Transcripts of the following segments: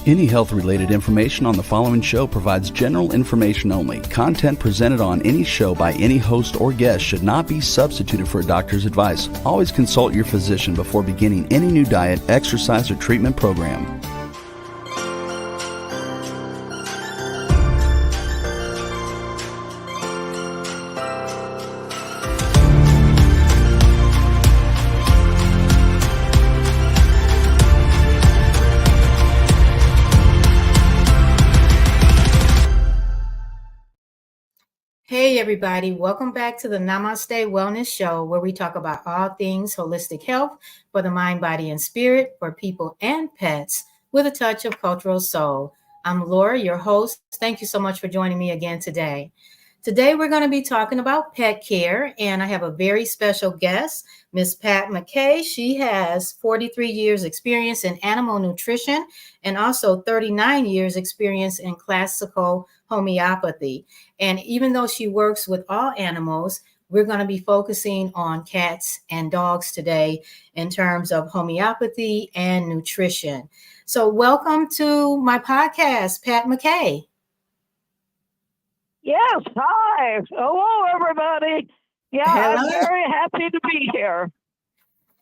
Any health-related information on the following show provides general information only. Content presented on any show by any host or guest should not be substituted for a doctor's advice. Always consult your physician before beginning any new diet, exercise, or treatment program. Hey everybody, welcome back to the Namaste Wellness Show, where we talk about all things holistic health for the mind, body, and spirit, for people and pets, with a touch of cultural soul. I'm Laura, your host. Thank you so much for joining me again today. Today we're going to be talking about pet care, and I have a very special guest, Miss Pat McKay. She has 43 years experience in animal nutrition and also 39 years experience in classical homeopathy. And even though she works with all animals, we're going to be focusing on cats and dogs today in terms of homeopathy and nutrition. So welcome to my podcast, Pat McKay. Yes, hi. Hello, everybody. Yeah, Hello. I'm very happy to be here.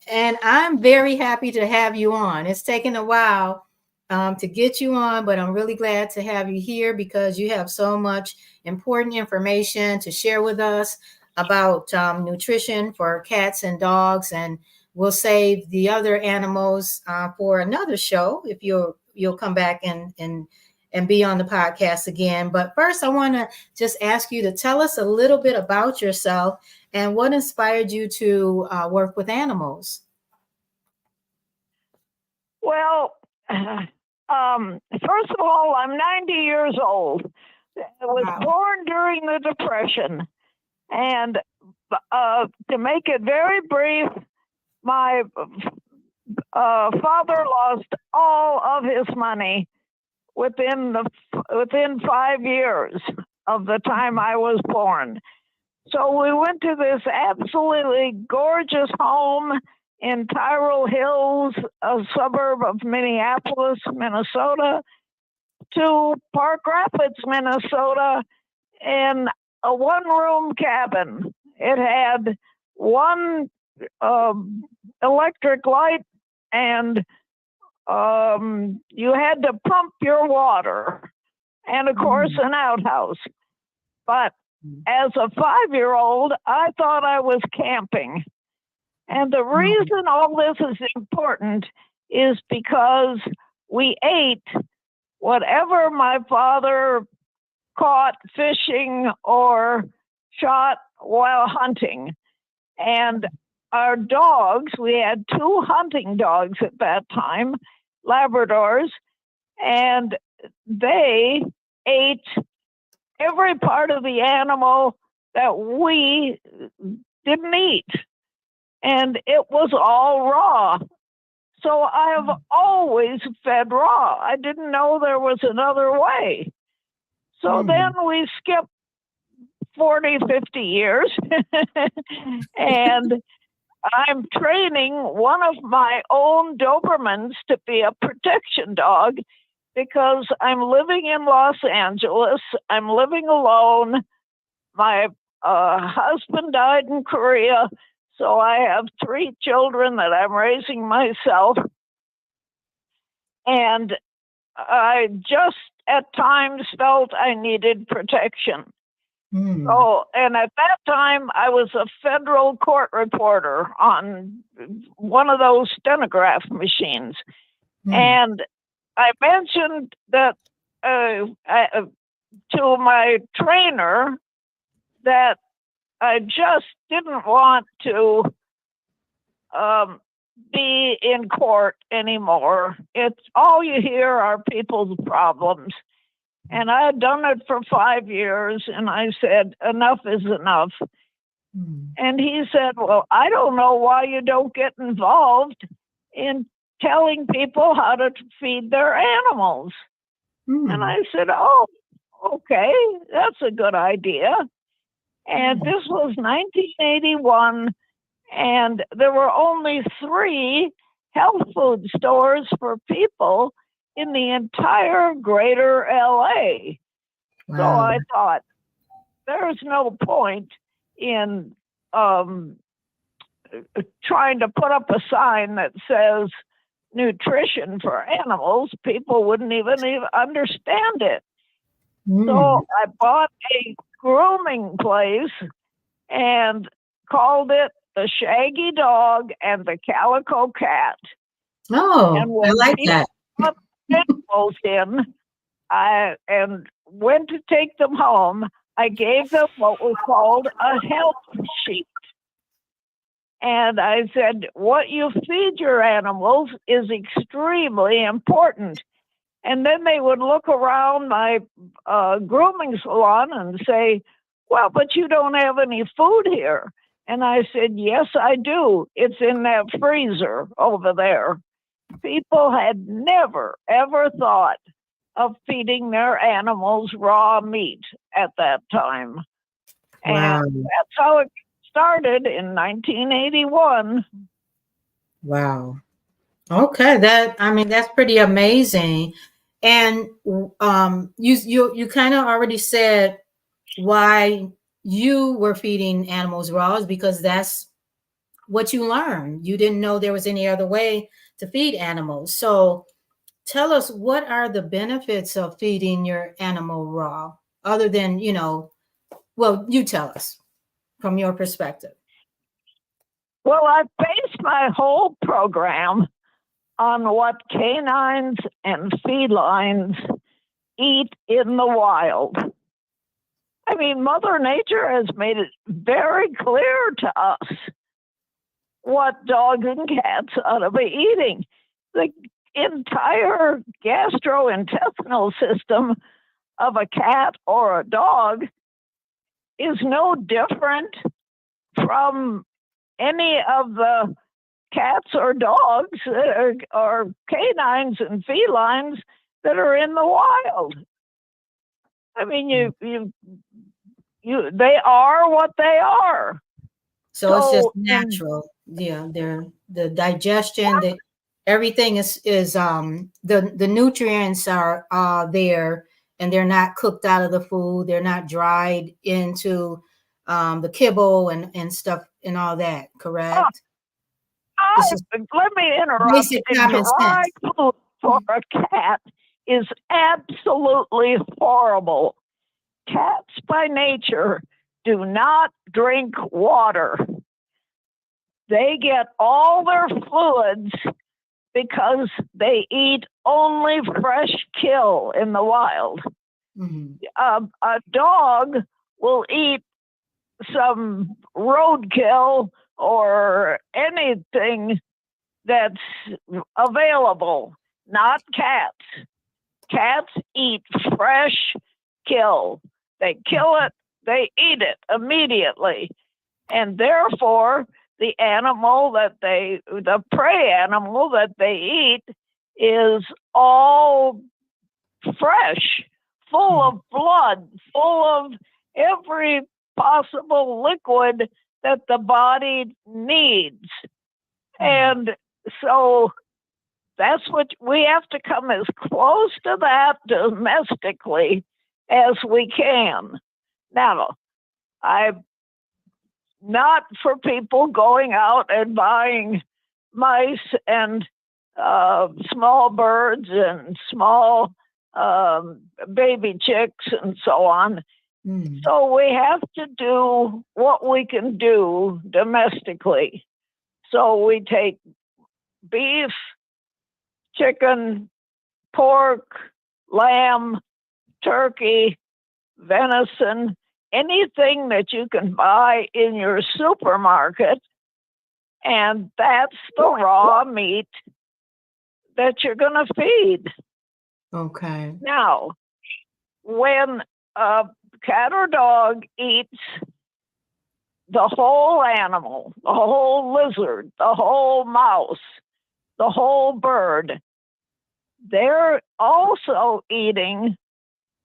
And I'm very happy to have you on. It's taken a while to get you on, but I'm really glad to have you here because you have so much important information to share with us about nutrition for cats and dogs. And we'll save the other animals for another show if you'll come back and be on the podcast again. But first, I want to just ask you to tell us a little bit about yourself and what inspired you to work with animals. Well, first of all, I'm 90 years old. I was born during the Depression. And to make it very brief, my father lost all of his money within 5 years of the time I was born. So we went to this absolutely gorgeous home in Tyrol Hills, a suburb of Minneapolis, Minnesota, to Park Rapids, Minnesota, in a one-room cabin. It had one electric light, and you had to pump your water, and of course an outhouse. But as a 5-year-old, I thought I was camping. And the reason all this is important is because we ate whatever my father caught fishing or shot while hunting. And our dogs, we had 2 hunting dogs at that time, Labradors, and they ate every part of the animal that we didn't eat. And it was all raw. So I have always fed raw. I didn't know there was another way. So then we skipped 40, 50 years. And I'm training one of my own Dobermans to be a protection dog because I'm living in Los Angeles. I'm living alone. My husband died in Korea, so I have 3 children that I'm raising myself. And I just at times felt I needed protection. So, and at that time, I was a federal court reporter on one of those stenograph machines. And I mentioned that to my trainer that I just didn't want to be in court anymore. It's all you hear are people's problems. And I had done it for 5 years, and I said, enough is enough. And he said, well, I don't know why you don't get involved in telling people how to feed their animals. And I said, oh, okay, that's a good idea. And this was 1981, and there were only 3 health food stores for people in the entire greater LA. Wow. So I thought, there's no point in trying to put up a sign that says nutrition for animals. People wouldn't even understand it. So I bought a grooming place and called it the Shaggy Dog and the Calico Cat. Oh, and when I like that. put animals in, and went to take them home, I gave them what was called a health sheet. And I said, what you feed your animals is extremely important. And then they would look around my grooming salon and say, well, but you don't have any food here. And I said, yes, I do. It's in that freezer over there. People had never, ever thought of feeding their animals raw meat at that time. Wow. And that's how it started in 1981. Wow. Okay, that's pretty amazing. And you kind of already said why you were feeding animals raw is because that's what you learned. You didn't know there was any other way to feed animals. So tell us, what are the benefits of feeding your animal raw, other than, well, you tell us from your perspective. Well, I based my whole program on what canines and felines eat in the wild. I mean, Mother Nature has made it very clear to us what dogs and cats ought to be eating. The entire gastrointestinal system of a cat or a dog is no different from any of the cats or dogs or canines and felines that are in the wild. I mean, they are what they are. So it's just natural. Yeah, the digestion, everything is the nutrients are there, and they're not cooked out of the food. They're not dried into the kibble and stuff and all that. Correct? Let me interrupt. Basic common Dry sense. food for a cat is absolutely horrible. Cats by nature do not drink water. They get all their fluids because they eat only fresh kill in the wild. Mm-hmm. A dog will eat some roadkill or anything that's available, not cats. Cats eat fresh kill. They kill it, they eat it immediately. And therefore, the prey animal that they eat is all fresh, full of blood, full of every possible liquid that the body needs. And so that's what we have to come as close to that domestically as we can. Now, I'm not for people going out and buying mice and small birds and small baby chicks and so on. So we have to do what we can do domestically. So we take beef, chicken, pork, lamb, turkey, venison, anything that you can buy in your supermarket, and that's the raw meat that you're going to feed. Okay. Now, when a cat or dog eats the whole animal, the whole lizard, the whole mouse, the whole bird, they're also eating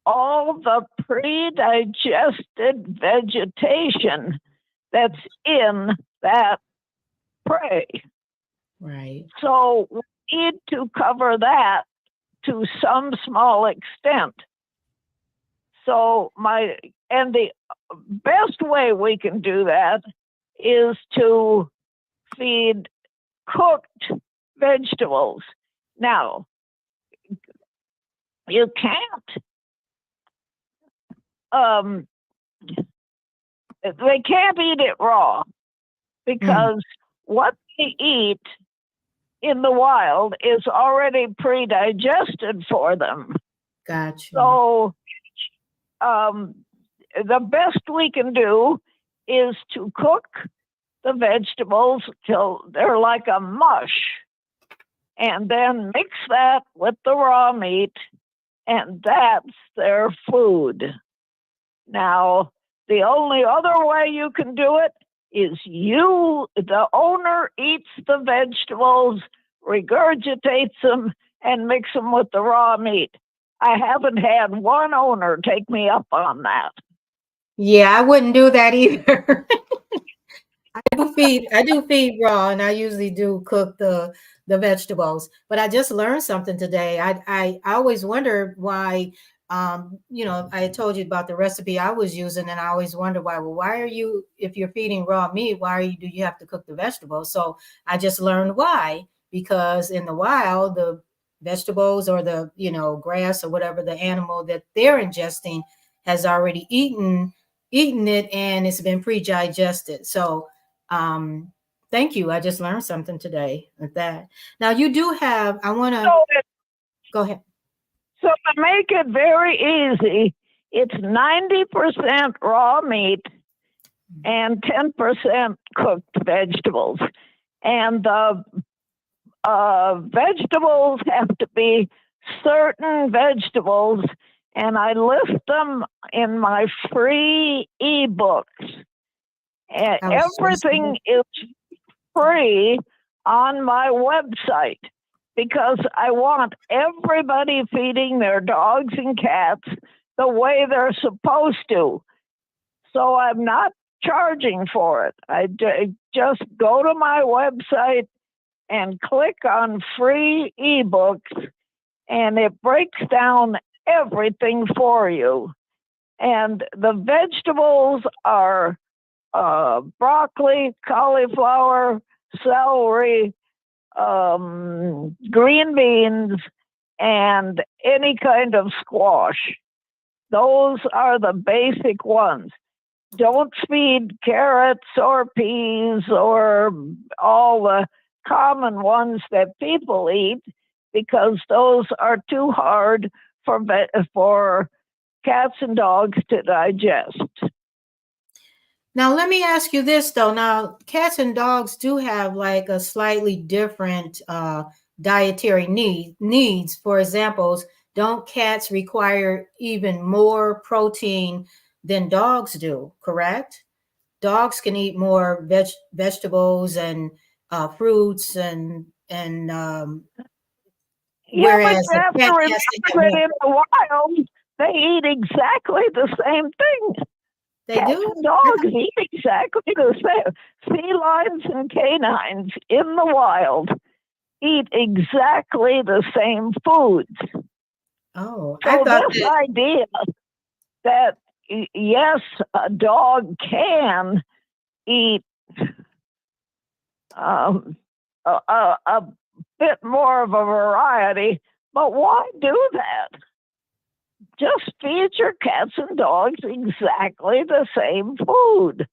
all the pre-digested vegetation that's in that prey. Right. So we need to cover that to some small extent. So the best way we can do that is to feed cooked vegetables. Now, you can't, they can't eat it raw because what they eat in the wild is already pre-digested for them. Gotcha. So the best we can do is to cook the vegetables till they're like a mush, and then mix that with the raw meat, and that's their food. Now, the only other way you can do it is the owner, eats the vegetables, regurgitates them, and mix them with the raw meat. I haven't had one owner take me up on that. Yeah, I wouldn't do that either. I do feed raw, and I usually do cook the vegetables. But I just learned something today. I always wondered why. I told you about the recipe I was using, and I always wonder why. Well, why are you, if you're feeding raw meat, do you have to cook the vegetables? So I just learned why. Because in the wild, the vegetables or the grass or whatever the animal that they're ingesting has already eaten it, and it's been pre-digested. So thank you. I just learned something today with that. Now you do have, go ahead. So to make it very easy, it's 90% raw meat and 10% cooked vegetables. And the vegetables have to be certain vegetables, and I list them in my free ebooks. And everything is free on my website because I want everybody feeding their dogs and cats the way they're supposed to. So I'm not charging for it. I just go to my website and click on free ebooks, and it breaks down everything for you. And the vegetables are broccoli, cauliflower, celery, green beans, and any kind of squash. Those are the basic ones. Don't feed carrots or peas or all the common ones that people eat, because those are too hard for cats and dogs to digest. Now, let me ask you this, though. Now, cats and dogs do have like a slightly different dietary needs. For example, don't cats require even more protein than dogs do, correct? Dogs can eat more vegetables and fruits and whereas but you have to remember that in the wild, they eat exactly the same thing. Cats and dogs eat exactly the same. Felines and canines in the wild eat exactly the same foods. Oh, so I thought this idea that yes, a dog can eat a bit more of a variety, but why do that? Just feed your cats and dogs exactly the same food.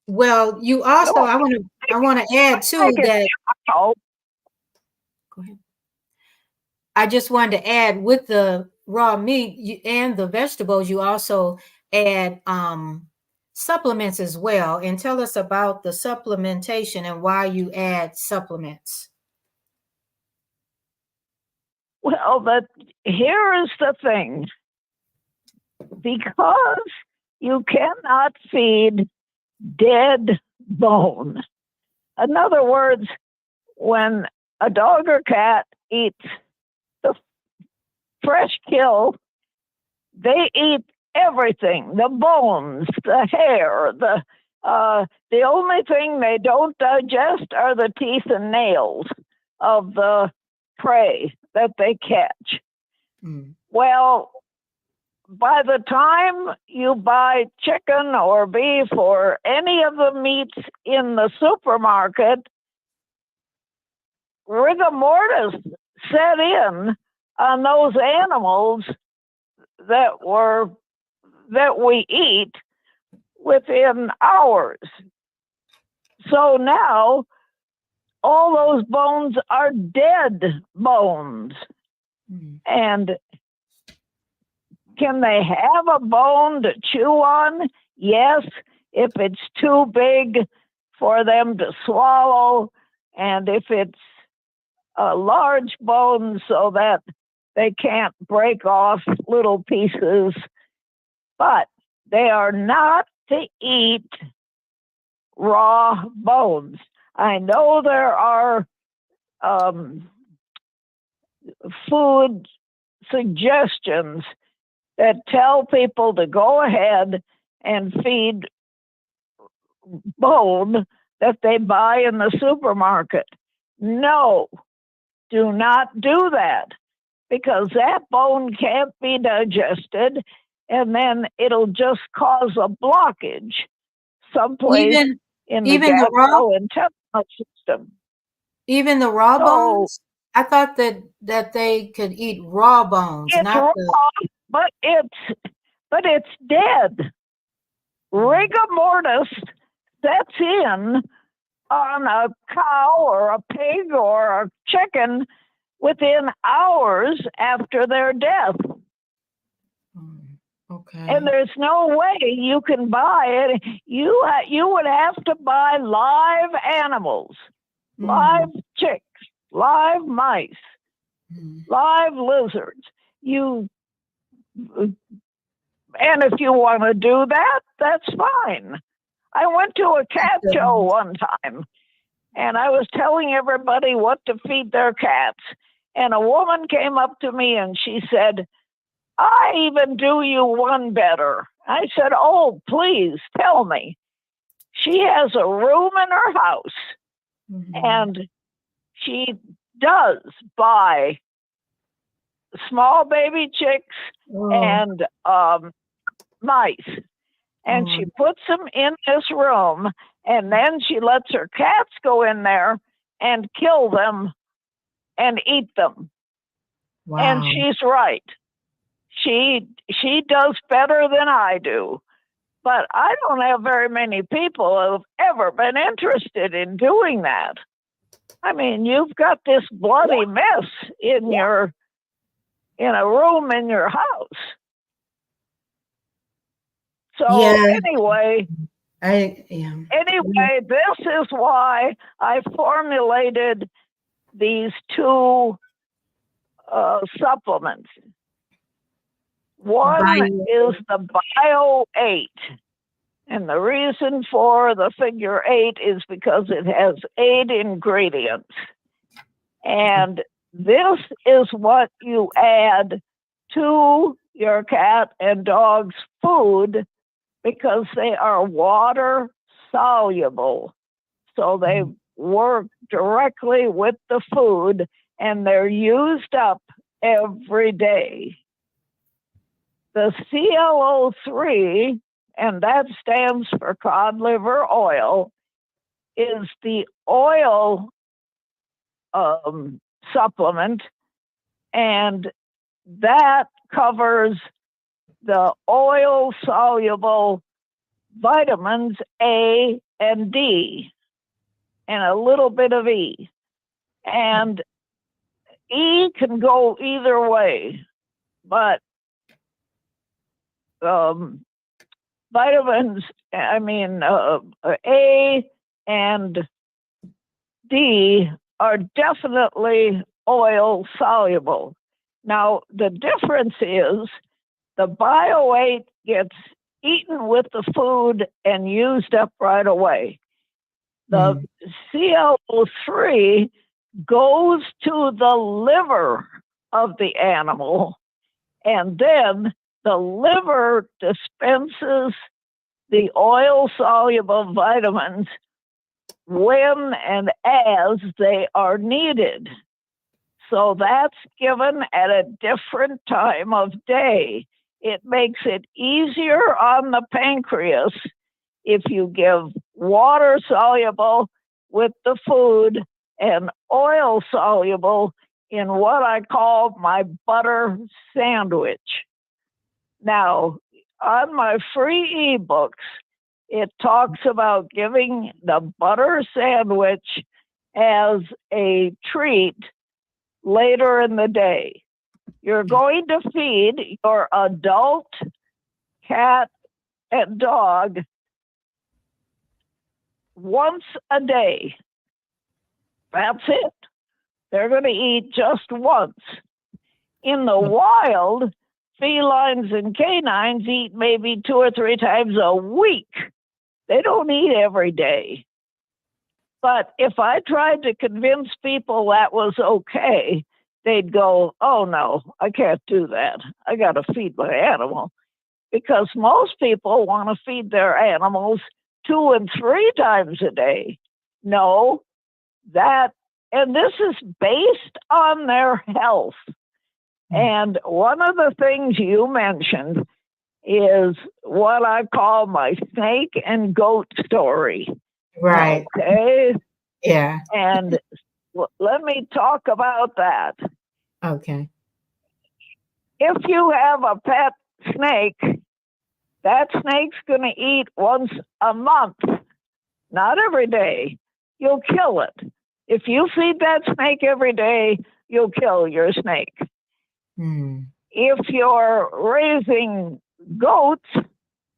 Well, you also, I want to add too that. Go ahead. I just wanted to add, with the raw meat and the vegetables, you also add supplements as well. And tell us about the supplementation and why you add supplements. Well, here is the thing. Because you cannot feed dead bone. In other words, when a dog or cat eats the fresh kill, they eat everything, the bones, the hair, the only thing they don't digest are the teeth and nails of the prey. that they catch. Mm. Well, by the time you buy chicken or beef or any of the meats in the supermarket, rigor mortis set in on those animals that we eat within hours. So now all those bones are dead bones. Mm. And can they have a bone to chew on? Yes, if it's too big for them to swallow, and if it's a large bone so that they can't break off little pieces. But they are not to eat raw bones. I know there are food suggestions that tell people to go ahead and feed bone that they buy in the supermarket. No, do not do that, because that bone can't be digested, and then it'll just cause a blockage someplace in the Even the raw, gastrointestinal system. even the raw So bones. I thought that they could eat raw bones, it's not raw, the. but it's dead. Rigor mortis sets in on a cow or a pig or a chicken within hours after their death. Okay. And there's no way you can buy it. You would have to buy live animals, live chicks, live mice, live lizards. And if you want to do that, that's fine. I went to a cat show one time, and I was telling everybody what to feed their cats. And a woman came up to me and she said, "I even do you one better." I said, "Oh, please tell me." She has a room in her house, and she does buy small baby chicks and mice. And she puts them in this room, and then she lets her cats go in there and kill them and eat them. Wow. And she's right. She does better than I do. But I don't have very many people who have ever been interested in doing that. I mean, you've got this bloody mess in a room in your house. So anyway, this is why I formulated these two supplements. One is the Bio 8. And the reason for the figure 8 is because it has 8 ingredients. And this is what you add to your cat and dog's food, because they are water soluble. So they work directly with the food, and they're used up every day. The CLO3, and that stands for cod liver oil, is the oil supplement, and that covers the oil-soluble vitamins A and D, and a little bit of E. And E can go either way, but A and D are definitely oil soluble. Now, the difference is the Bio 8 gets eaten with the food and used up right away. The CLO3 goes to the liver of the animal, and then the liver dispenses the oil-soluble vitamins when and as they are needed. So that's given at a different time of day. It makes it easier on the pancreas if you give water soluble with the food and oil soluble in what I call my butter sandwich. Now, on my free ebooks, it talks about giving the butter sandwich as a treat later in the day. You're going to feed your adult cat and dog once a day. That's it. They're going to eat just once. In the wild, felines and canines eat maybe 2 or 3 times a week. They don't eat every day. But if I tried to convince people that was okay, they'd go, oh no, I can't do that. I got to feed my animal. Because most people want to feed their animals 2 and 3 times a day. No, and this is based on their health. And one of the things you mentioned is what I call my snake and goat story. Right. Okay. Yeah. And let me talk about that. Okay. If you have a pet snake, that snake's going to eat once a month, not every day. You'll kill it. If you feed that snake every day, you'll kill your snake. If you're raising goats,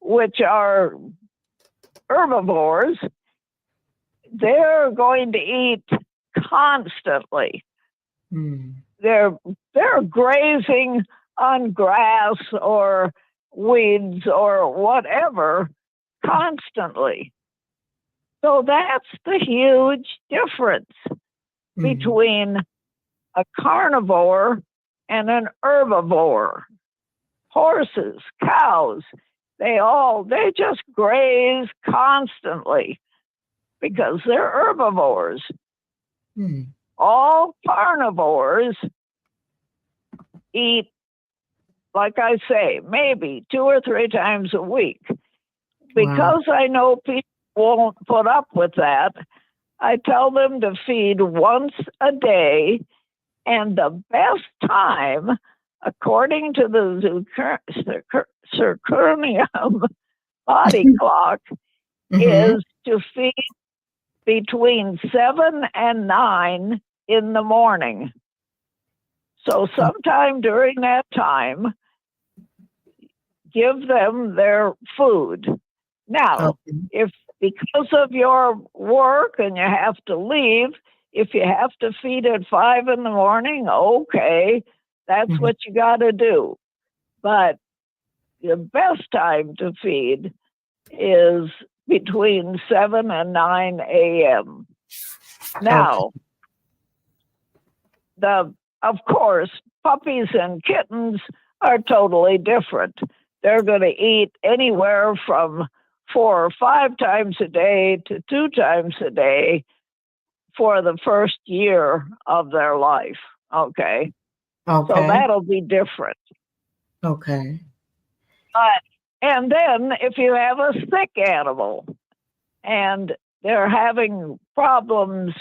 which are herbivores, they're going to eat constantly. They're grazing on grass or weeds or whatever constantly. So that's the huge difference between a carnivore and an herbivore. Horses, cows, they just graze constantly because they're herbivores. All carnivores eat, like I say, maybe 2 or 3 times a week. Because I know people won't put up with that, I tell them to feed once a day, and the best time, according to the circadian body clock, is to feed between 7 and 9 in the morning. So sometime during that time, give them their food. Now, if because of your work and you have to leave, if you have to feed at 5 in the morning, okay, that's what you got to do. But the best time to feed is between 7 and 9 a.m. Now, of course, puppies and kittens are totally different. They're going to eat anywhere from 4 or 5 times a day to 2 times a day for the first year of their life. Okay. So that'll be different. Okay. And then if you have a sick animal and they're having problems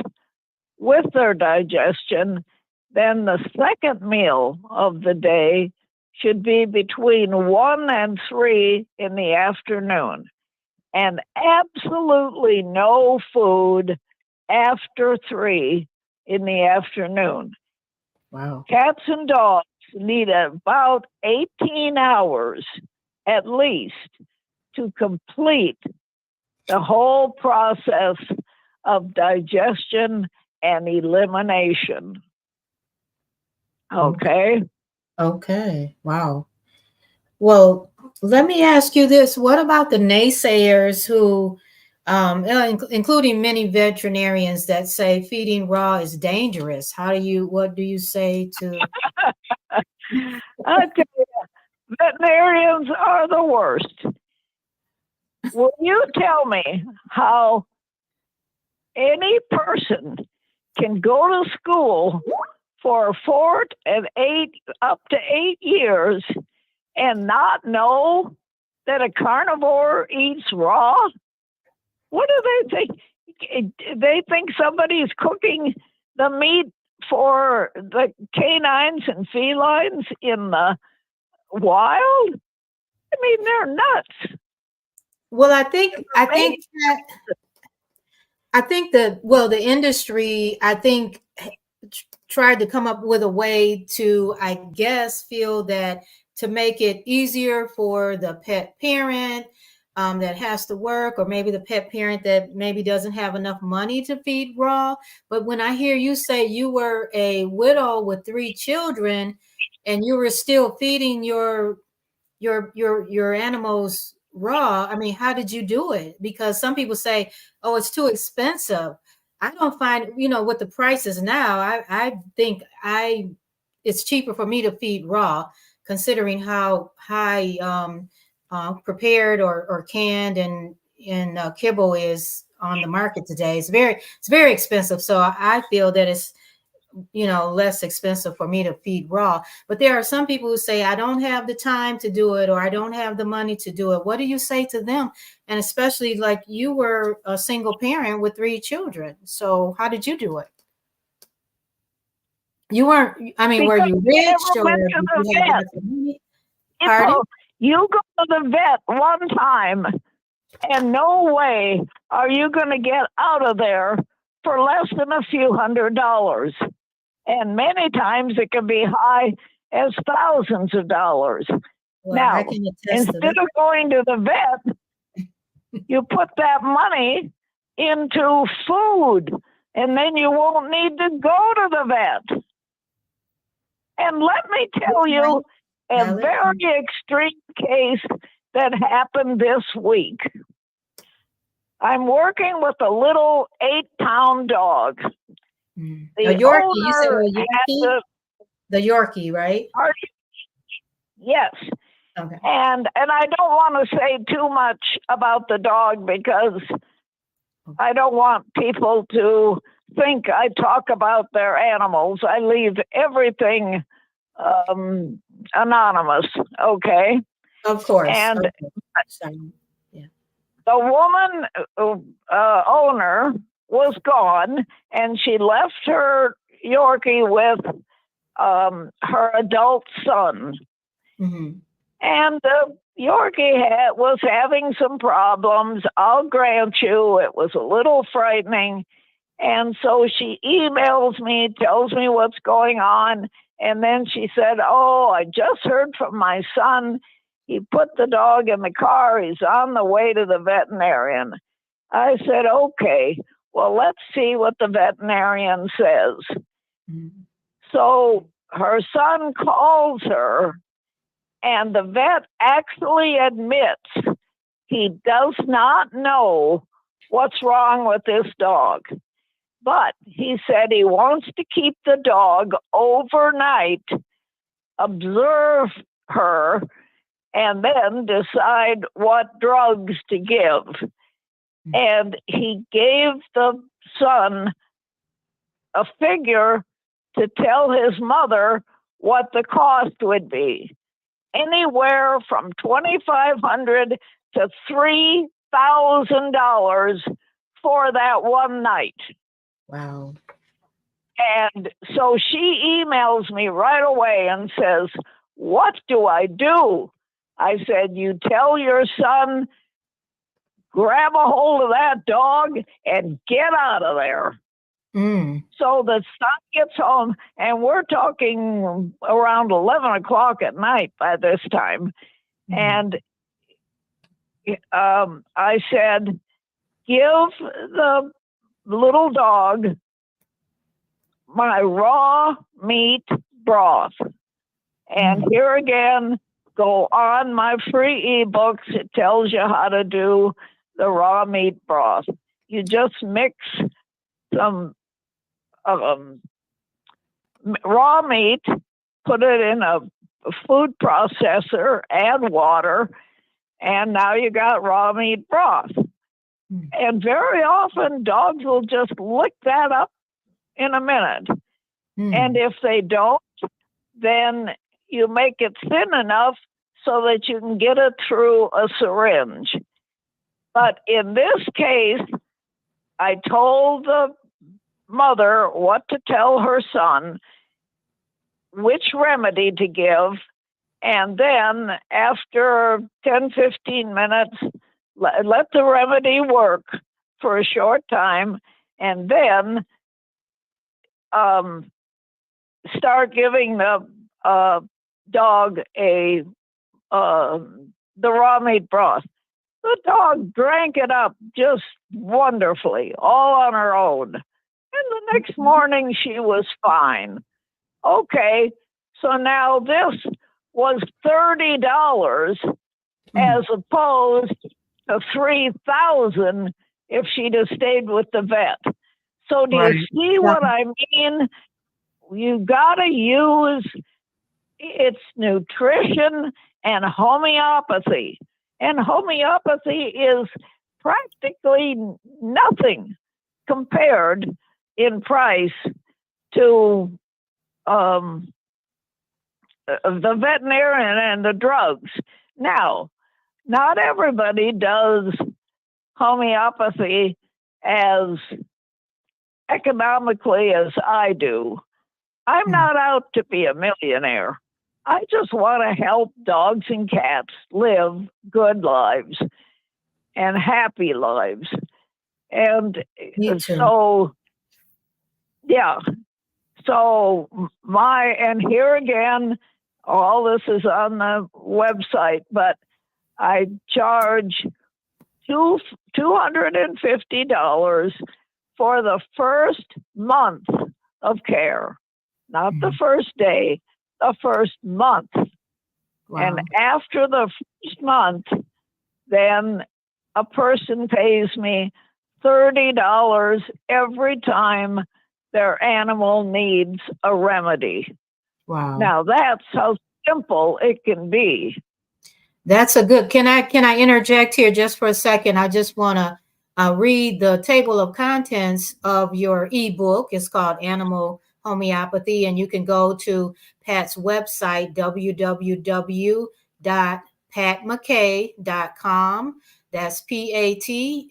with their digestion, then the second meal of the day should be between 1 and 3 in the afternoon. And absolutely no food after 3 in the afternoon. Wow. Cats and dogs need about 18 hours at least to complete the whole process of digestion and elimination. Okay? Okay. Wow. Well, let me ask you this. What about the naysayers who, including many veterinarians that say feeding raw is dangerous? What do you say to? I tell you, veterinarians are the worst. Will you tell me how any person can go to school for 8 years and not know that a carnivore eats raw? What do they think? They think somebody's cooking the meat for the canines and felines in the wild. I mean, they're nuts. Well, I think the industry, I think, tried to come up with a way to, I guess, feel that to make it easier for the pet parent that has to work, or maybe the pet parent that maybe doesn't have enough money to feed raw. But when I hear you say you were a widow with 3 children and you were still feeding your animals raw, I mean, how did you do it? Because some people say, oh, it's too expensive. I don't find, with the prices now, I think it's cheaper for me to feed raw, considering how high prepared or canned and kibble is on the market today. It's very expensive. So I feel that it's less expensive for me to feed raw. But there are some people who say, I don't have the time to do it, or I don't have the money to do it. What do you say to them? And especially, like, you were a single parent with 3 children. So how did you do it? You weren't, I mean, were you rich? You go to the vet one time, and no way are you going to get out of there for less than a few $100s. And many times it can be high as thousands of dollars. Well, now, instead of going to the vet, you put that money into food, and then you won't need to go to the vet. And let me tell you a very extreme case that happened this week. I'm working with a little 8-pound dog. The Yorkie, you said Yorkie? The Yorkie, right? Yes. Okay. And I don't want to say too much about the dog because I don't want people to think I talk about their animals. I leave everything anonymous, okay? Of course. And the woman owner was gone, and she left her Yorkie with her adult son. Mm-hmm. And the Yorkie was having some problems. I'll grant you, it was a little frightening. And so she emails me, tells me what's going on. And then she said, oh, I just heard from my son. He put the dog in the car. He's on the way to the veterinarian. I said, okay, well, let's see what the veterinarian says. Mm-hmm. So her son calls her, and the vet actually admits he does not know what's wrong with this dog. But he said he wants to keep the dog overnight, observe her, and then decide what drugs to give. And he gave the son a figure to tell his mother what the cost would be. Anywhere from $2,500 to $3,000 for that one night. Wow. And so she emails me right away and says, what do I do? I said, you tell your son, grab a hold of that dog and get out of there. Mm. So the son gets home, and we're talking around 11 o'clock at night by this time. Mm. And I said, give the little dog my raw meat broth. And here again, go on my free ebooks. It tells you how to do the raw meat broth. You just mix some raw meat, put it in a food processor, add water, and now you got raw meat broth. And very often dogs will just lick that up in a minute. And if they don't, then you make it thin enough so that you can get it through a syringe. But in this case, I told the mother what to tell her son, which remedy to give, and then after 10, 15 minutes, let the remedy work for a short time, and then start giving the dog the raw meat broth. The dog drank it up just wonderfully, all on her own. And the next morning, she was fine. Okay, so now this was $30 as opposed to $3,000 if she'd have stayed with the vet. So do you see what I mean? You got to use its nutrition and homeopathy. And homeopathy is practically nothing compared in price to the veterinarian and the drugs. Now, not everybody does homeopathy as economically as I do. I'm not out to be a millionaire. I just want to help dogs and cats live good lives and happy lives. And so, yeah. So and here again, all this is on the website, but I charge $250 for the first month of care, not the first day, the first month. Wow. And after the first month, then a person pays me $30 every time their animal needs a remedy. Wow. Now that's how simple it can be. That's a good, can I interject here just for a second? I just want to read the table of contents of your ebook. It's called Animal Homeopathy, and you can go to Pat's website, www.patmckay.com. That's PATMCKAY,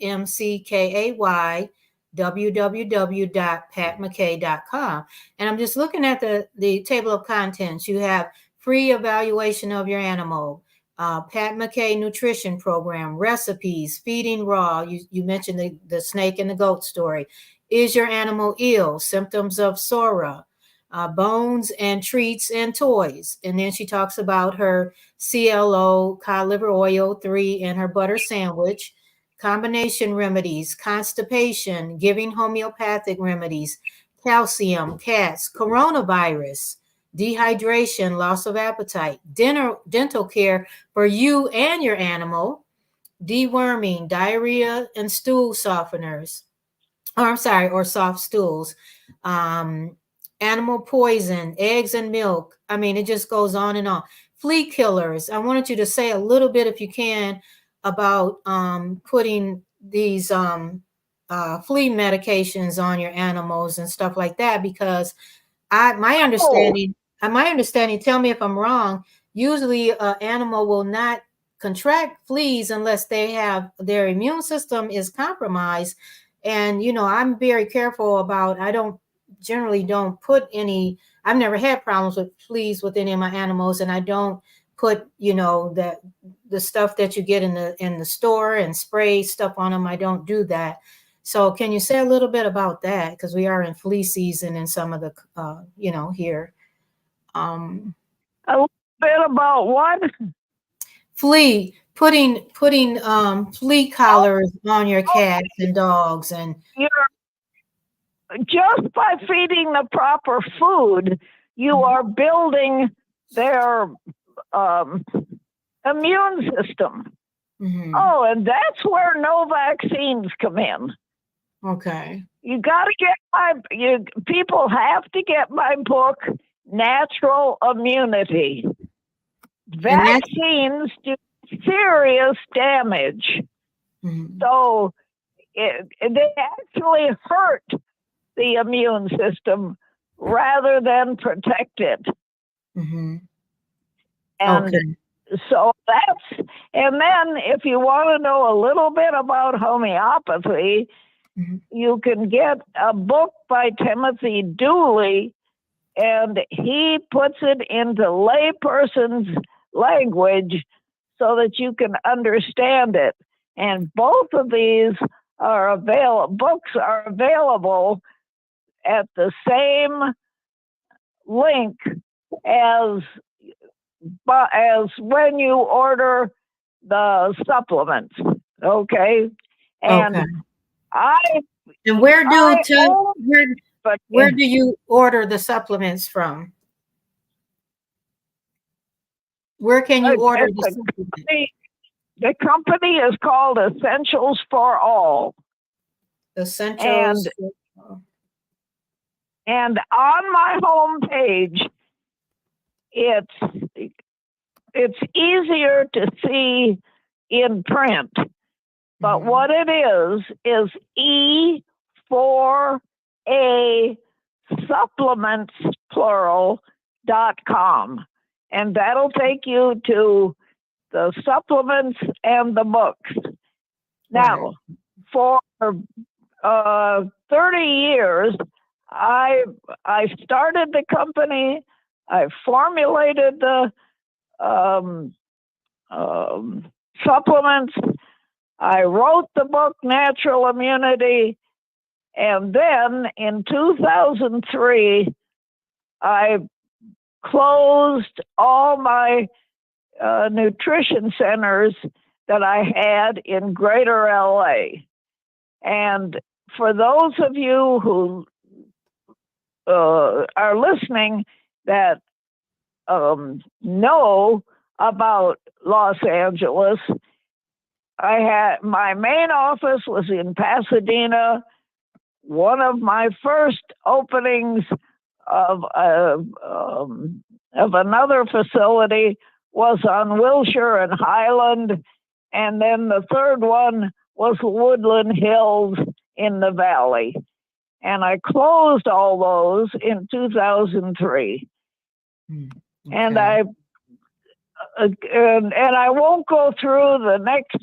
www.patmckay.com. And I'm just looking at the table of contents. You have free evaluation of your animal, Pat McKay nutrition program, recipes, feeding raw. You mentioned the snake and the goat story. Is your animal ill? Symptoms of SORA, bones and treats and toys. And then she talks about her CLO, cod liver oil 3, and her butter sandwich, combination remedies, constipation, giving homeopathic remedies, calcium, cats, coronavirus, dehydration, loss of appetite, dental care for you and your animal, deworming, diarrhea and stool softeners, or soft stools, animal poison, eggs and milk. I mean, it just goes on and on. Flea killers. I wanted you to say a little bit, if you can, about putting these flea medications on your animals and stuff like that, because my understanding, tell me if I'm wrong, usually an animal will not contract fleas unless their immune system is compromised. And, I'm very careful about, generally don't put any, I've never had problems with fleas with any of my animals, and I don't put, the stuff that you get in the store and spray stuff on them. I don't do that. So can you say a little bit about that? Because we are in flea season in some of the, here. A little bit about what? Putting flea collars on your cats and dogs. And just by feeding the proper food, you are building their immune system. Mm-hmm. Oh, and that's where no vaccines come in. Okay. You got to get people have to get my book, Natural Immunity. Vaccines do serious damage. Mm-hmm. So they actually hurt the immune system rather than protect it. Mm-hmm. And Okay. so and then if you want to know a little bit about homeopathy, Mm-hmm. you can get a book by Timothy Dooley, and he puts it into layperson's language so that you can understand it. And both of these books are available at the same link as when you order the supplements. Okay. And Okay. I And where I own, but where do you order the supplements from? Where can you order the supplements? the company is called Essentials for All. Essentials. And on my homepage, it's easier to see in print. But Mhm. what it is E4A supplements plural.com. And that'll take you to the supplements and the books. Now, for 30 years, I started the company. I formulated the supplements. I wrote the book Natural Immunity, and then in 2003, I closed all my nutrition centers that I had in Greater LA. And for those of you who are listening that know about Los Angeles, I had my main office was in Pasadena. One of my first openings of another facility was on Wilshire and Highland, and then the third one was Woodland Hills in the Valley. And I closed all those in 2003. Okay. And I won't go through the next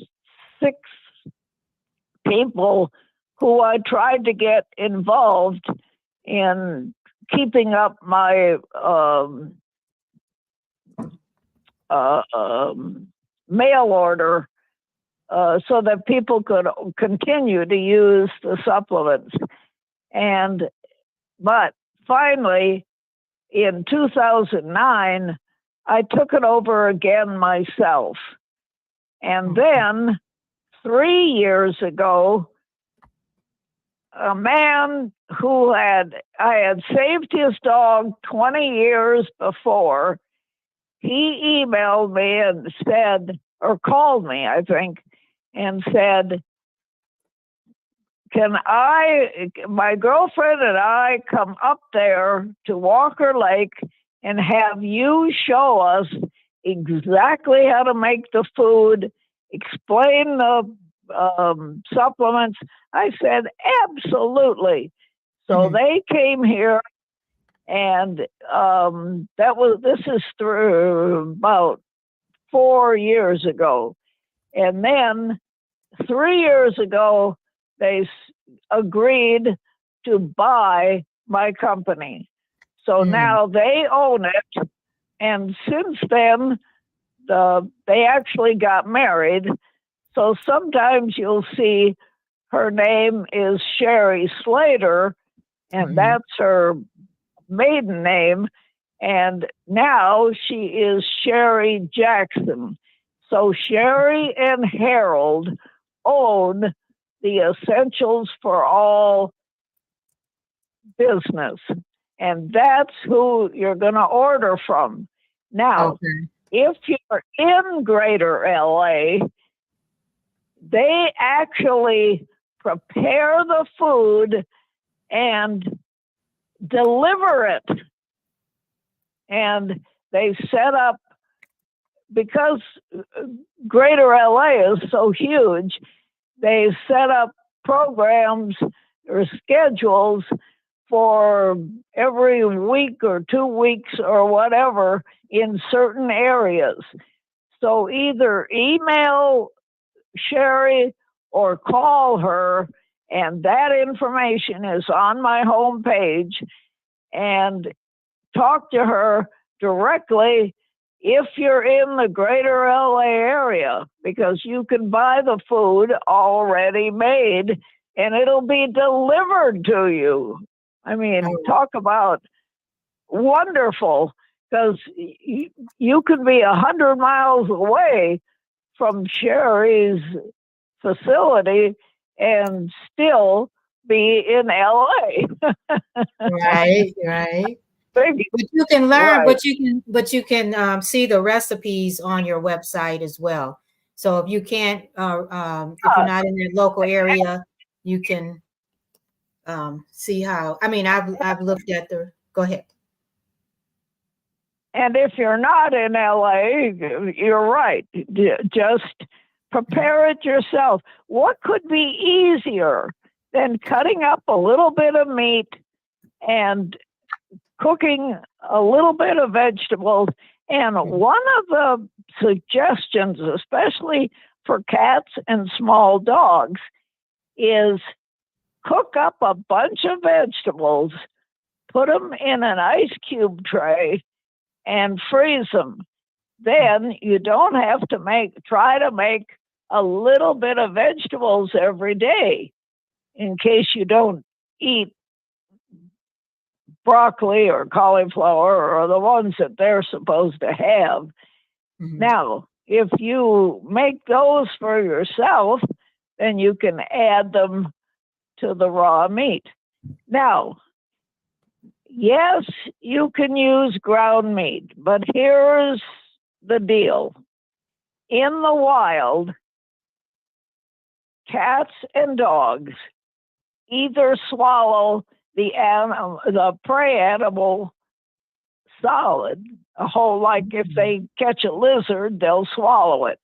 6 people who I tried to get involved in keeping up my mail order so that people could continue to use the supplements. But finally, in 2009, I took it over again myself. And then 3 years ago, a man I had saved his dog 20 years before, he emailed me and said, or called me, I think, and said, can my girlfriend and I come up there to Walker Lake and have you show us exactly how to make the food, explain the supplements? I said, absolutely. So they came here, and this is through about 4 years ago. And then 3 years ago, they agreed to buy my company. So now they own it. And since then, they actually got married. So sometimes you'll see her name is Sherry Slater, and that's her maiden name. And now she is Sherry Jackson. So Sherry and Harold own the Essentials for All business. And that's who you're going to order from. Now, if you're in Greater LA, they actually prepare the food and deliver it. And they set up, because Greater LA is so huge, they set up programs or schedules for every week or 2 weeks or whatever in certain areas. So either email Sherry or call her, and that information is on my homepage, and talk to her directly if you're in the greater LA area, because you can buy the food already made and it'll be delivered to you. I mean, talk about wonderful, because you could be 100 miles away from Sherry's facility and still be in LA. Right. But you can learn, but you can see the recipes on your website as well. So if you can't, if you're not in the local area, you can see how. I mean, I've looked at the. Go ahead. And if you're not in LA, you're right. Just prepare it yourself. What could be easier than cutting up a little bit of meat and cooking a little bit of vegetables? And one of the suggestions, especially for cats and small dogs, is cook up a bunch of vegetables, put them in an ice cube tray, and freeze them. Then you don't have to try to make a little bit of vegetables every day in case you don't eat broccoli or cauliflower or the ones that they're supposed to have. Now, if you make those for yourself, then you can add them to the raw meat. Now, yes, you can use ground meat, but here's the deal. In the wild, cats and dogs either swallow the prey animal solid, whole, like if they catch a lizard, they'll swallow it.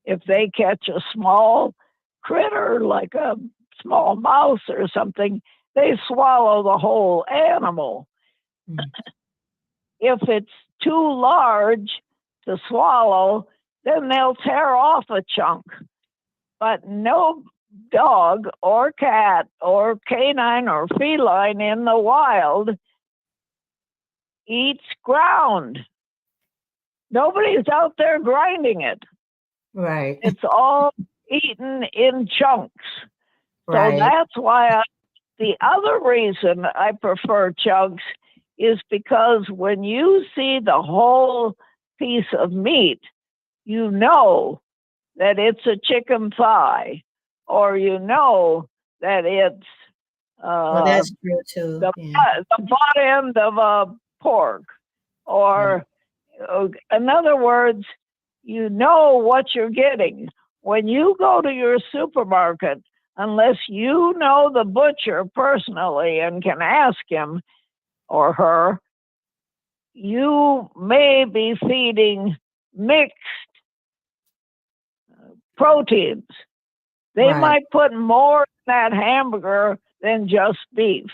If they catch a small critter, like a small mouse or something, they swallow the whole animal. If it's too large to swallow, then they'll tear off a chunk. But no dog or cat or canine or feline in the wild eats ground. Nobody's out there grinding it. Right. It's all eaten in chunks. So that's why the other reason I prefer chunks is because when you see the whole piece of meat, you know that it's a chicken thigh, or you know that it's that's true too. the butt end of a pork, or in other words, you know what you're getting. When you go to your supermarket, unless you know the butcher personally and can ask him or her, you may be feeding mixed proteins. They might put more in that hamburger than just beef.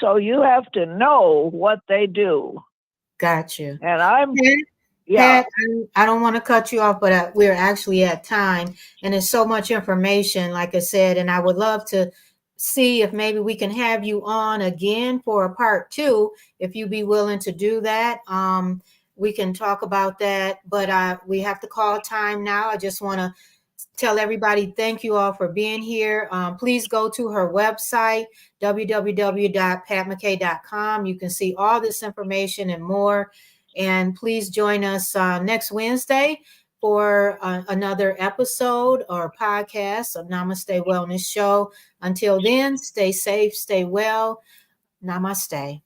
So you have to know what they do. Got you. And Pat, I don't want to cut you off, but we're actually at time, and there's so much information, like I said, and I would love to see if maybe we can have you on again for a part 2, if you'd be willing to do that. We can talk about that, but we have to call time now. I just want to tell everybody, thank you all for being here. Please go to her website, www.patmckay.com. You can see all this information and more. And please join us next Wednesday for another episode or podcast of Namaste Wellness Show. Until then, stay safe, stay well. Namaste.